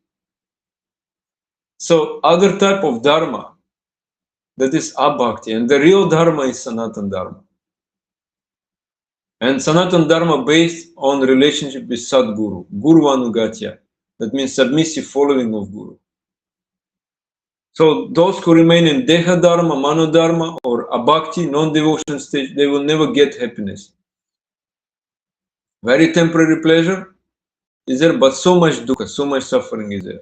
So other type of Dharma, that is Abhakti, and the real Dharma is Sanatan Dharma. And Sanatan Dharma based on relationship with Sadguru, Guru Anugatya, that means submissive following of Guru. So those who remain in Deha Dharma, Mano Dharma, or Abhakti, non-devotion stage, they will never get happiness. Very temporary pleasure is there, but so much dukkha, so much suffering is there.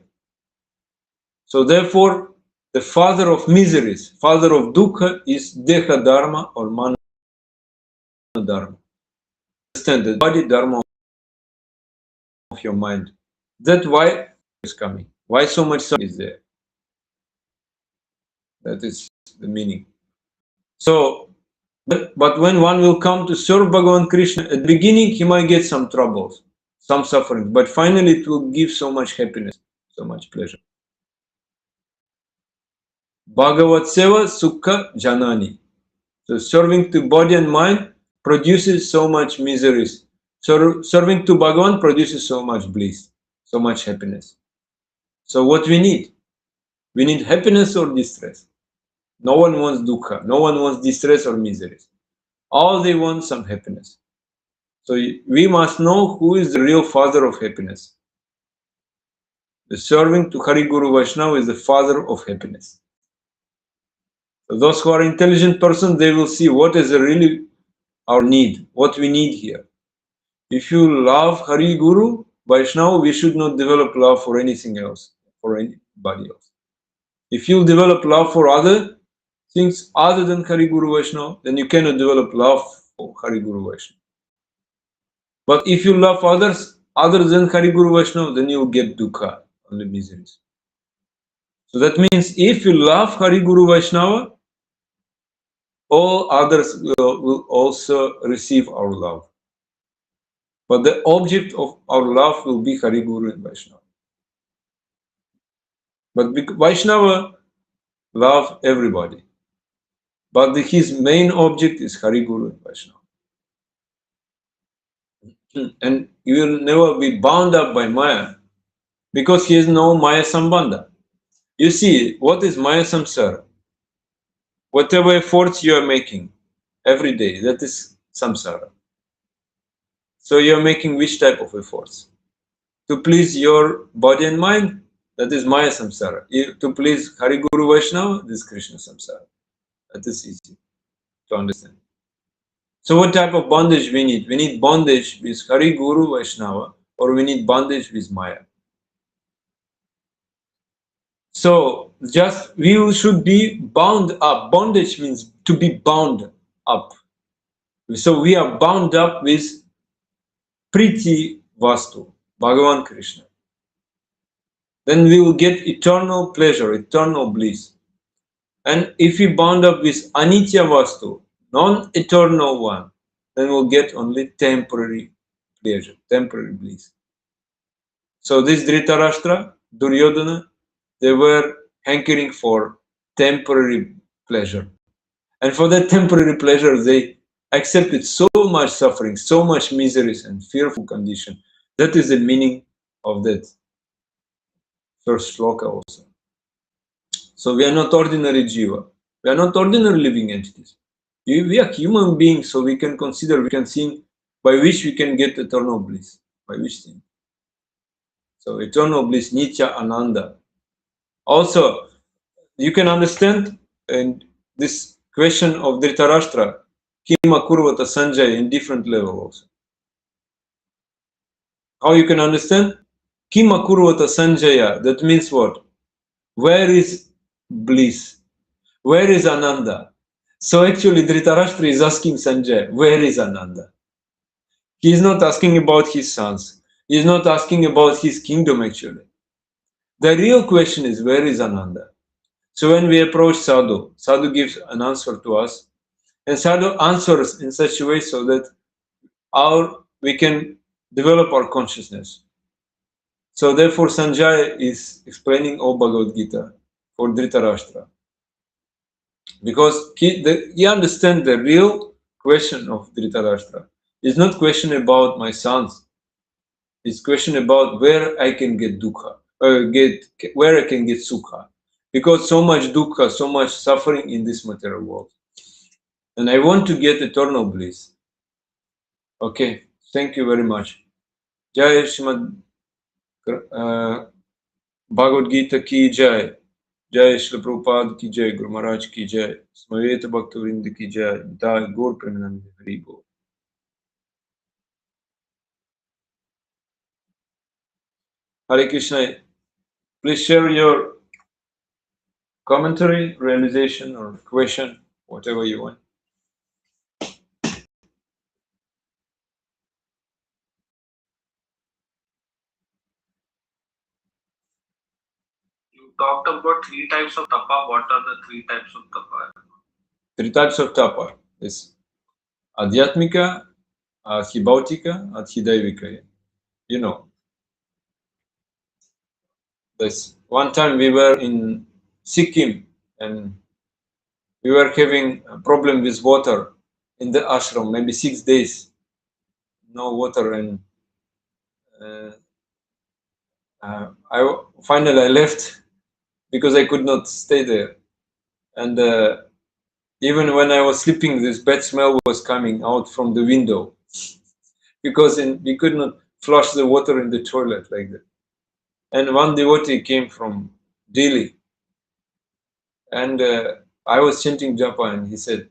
So therefore, the father of miseries, father of dukkha is Deha Dharma or Mano Dharma. Understand the body dharma of your mind. That's why it's coming. Why so much suffering is there? That is the meaning. So, but when one will come to serve Bhagavan Krishna, at the beginning he might get some troubles, some suffering, but finally it will give so much happiness, so much pleasure. Bhagavat Seva Sukha Janani. So serving to body and mind produces so much miseries. So serving to Bhagavan produces so much bliss, so much happiness. So what we need? We need happiness or distress. No one wants dukkha. No one wants distress or miseries. All they want some happiness. So we must know who is the real father of happiness. The serving to Hari Guru Vaishnava is the father of happiness. So those who are intelligent persons, they will see what is really our need, what we need here. If you love Hari Guru Vaishnava, we should not develop love for anything else, for anybody else. If you develop love for other things other than Hari Guru Vaishnava, then you cannot develop love for Hari Guru Vaishnava. But if you love others other than Hari Guru Vaishnava, then you will get dukkha, only miseries. So that means if you love Hari Guru Vaishnava, all others will also receive our love. But the object of our love will be Hari Guru and Vaishnava. But Vaishnava love everybody. But his main object is Hari Guru and Vaishnava. And you will never be bound up by Maya because he has no Maya Sambandha. You see, what is Maya Samsara? Whatever efforts you are making every day, that is Samsara. So you are making which type of efforts? To please your body and mind, that is Maya Samsara. To please Hari Guru Vaishnava, this is Krishna Samsara. That is easy to understand. So what type of bondage we need? We need bondage with Hari Guru Vaishnava, or we need bondage with Maya. So just we should be bound up. Bondage means to be bound up. So we are bound up with Priti Vastu, Bhagavan Krishna. Then we will get eternal pleasure, eternal bliss. And if we bound up with Anitya Vastu, non-eternal one, then we'll get only temporary pleasure, temporary bliss. So this Dhritarashtra, Duryodhana, they were hankering for temporary pleasure. And for that temporary pleasure, they accepted so much suffering, so much miseries and fearful condition. That is the meaning of that first shloka also. So we are not ordinary jiva. We are not ordinary living entities. We are human beings, so we can consider, we can think by which we can get eternal bliss. By which thing? So eternal bliss, Nitya Ananda. Also, you can understand and this question of Dhritarashtra, Kima Kurvata Sanjay in different level also. How you can understand? Kima Kurvata Sanjaya, that means what? Where is bliss? Where is Ananda? So actually Dhritarashtra is asking Sanjay, where is Ananda? He is not asking about his sons. He is not asking about his kingdom actually. The real question is, where is Ananda? So when we approach Sadhu, Sadhu gives an answer to us, and Sadhu answers in such a way so that we can develop our consciousness. So therefore Sanjay is explaining all Bhagavad Gita for Dhritarashtra. Because he understands the real question of Dhritarashtra. It's not question about my sons. It's question about where I can get dukkha, where I can get sukha. Because so much dukkha, so much suffering in this material world. And I want to get eternal bliss. Okay, thank you very much. Jai Srimad Bhagavad Gita ki Jai. Jai Shri Prabhupada ki jai, Guru Maharaj ki jai, Samaveta Bhaktivinoda ki jai, Dai Gaur Premanand Hari Bol. Hare Krishna, please share your commentary, realization, or question, whatever you want. You talked about 3 types of tapa. What are the 3 types of tapa? 3 types of tapa is Adhyatmika, Adhibhautika, Adhidaivika. You know, this one time we were in Sikkim and we were having a problem with water in the ashram, maybe 6 days, no water, and finally I left because I could not stay there. And even when I was sleeping, this bad smell was coming out from the window because we could not flush the water in the toilet like that. And one devotee came from Delhi, and I was chanting japa, and he said,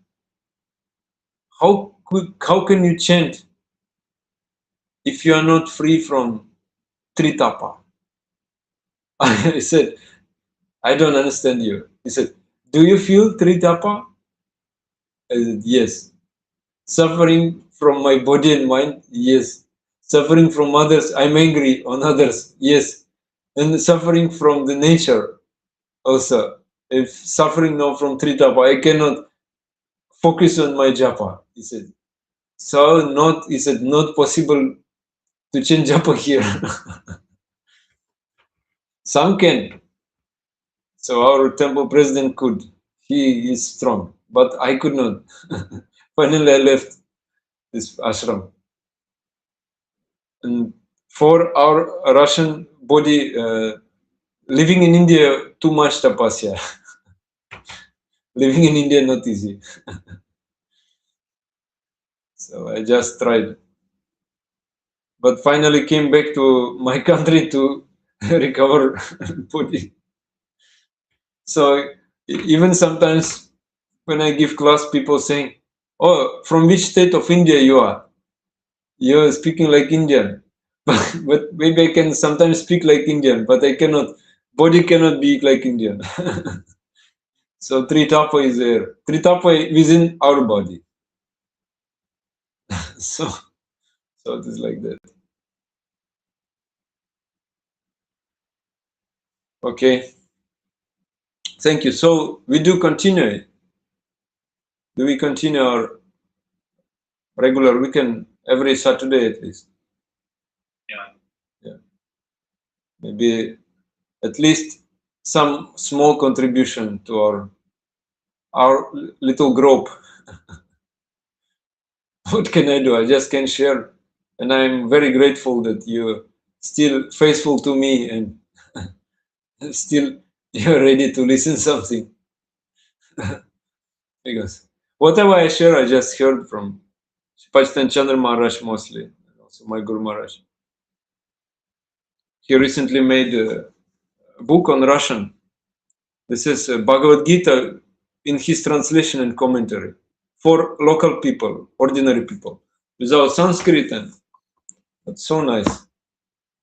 how can you chant if you are not free from tritapa? I said, I don't understand you. He said, do you feel tritapa? I said, yes. Suffering from my body and mind? Yes. Suffering from others, I'm angry on others? Yes. And suffering from the nature also. If suffering now from tritapa, I cannot focus on my japa. He said, he said, not possible to change japa here. Some can. So our temple president could. He is strong, but I could not. Finally, I left this ashram. And for our Russian body, living in India, too much tapasya. Living in India, not easy. So I just tried. But finally came back to my country to recover body. So even sometimes when I give class, people saying, oh, from which state of India you are? You're speaking like Indian. But maybe I can sometimes speak like Indian, but I cannot, body cannot be like Indian. So Tritapa is there. Tritapa within our body. So it is like that. Okay. Thank you. So we do continue. Do we continue our regular weekend every Saturday at least? Yeah. Maybe at least some small contribution to our little group. What can I do? I just can share, and I'm very grateful that you're still faithful to me and still you're ready to listen something. Because whatever I share, I just heard from Pachtan Chandra Maharaj mostly, and also my Guru Maharaj. He recently made a book on Russian. This is Bhagavad Gita in his translation and commentary for local people, ordinary people, without Sanskrit, and it's so nice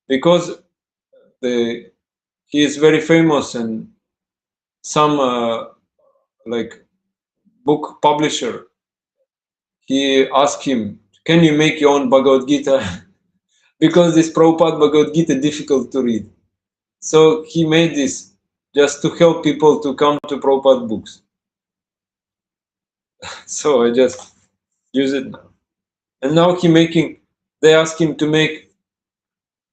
because he is very famous, and some like book publisher, he asked him, can you make your own Bhagavad Gita? Because this Prabhupada Bhagavad Gita difficult to read. So he made this just to help people to come to Prabhupada books. So I just use it now. And now they ask him to make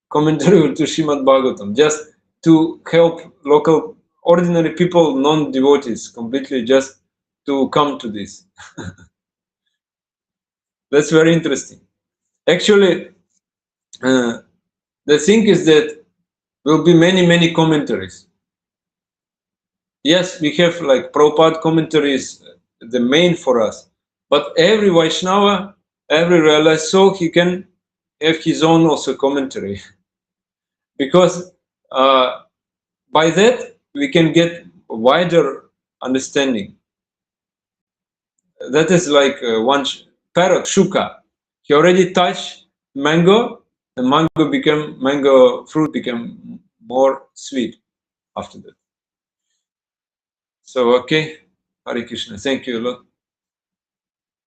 commentary to Srimad Bhagavatam, just to help local, ordinary people, non-devotees, completely just to come to this. That's very interesting. Actually, the thing is that will be many commentaries. Yes, we have like Prabhupada commentaries, the main for us. But every Vaishnava, every realized soul, he can have his own also commentary. Because by that we can get wider understanding. That is like one parrot, shuka. He already touched mango, and mango fruit became more sweet after that. So, okay, Hare Krishna. Thank you, Lord.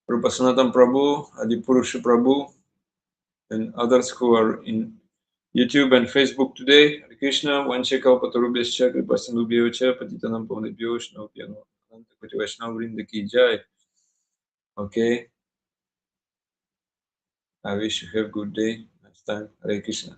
Rupa Sanatan Prabhu, Adipurusha Prabhu, and others who are in YouTube and Facebook today. Hare Krishna, Vanche Kalpatarubhyascha, Kripasindubhyocha, Patitanam Pavanebhyo, Vaishnavapyano, Ananta Vaishnava Vrinda Ki Jai. Okay, I wish you have a good day. Next time, Hare Krishna.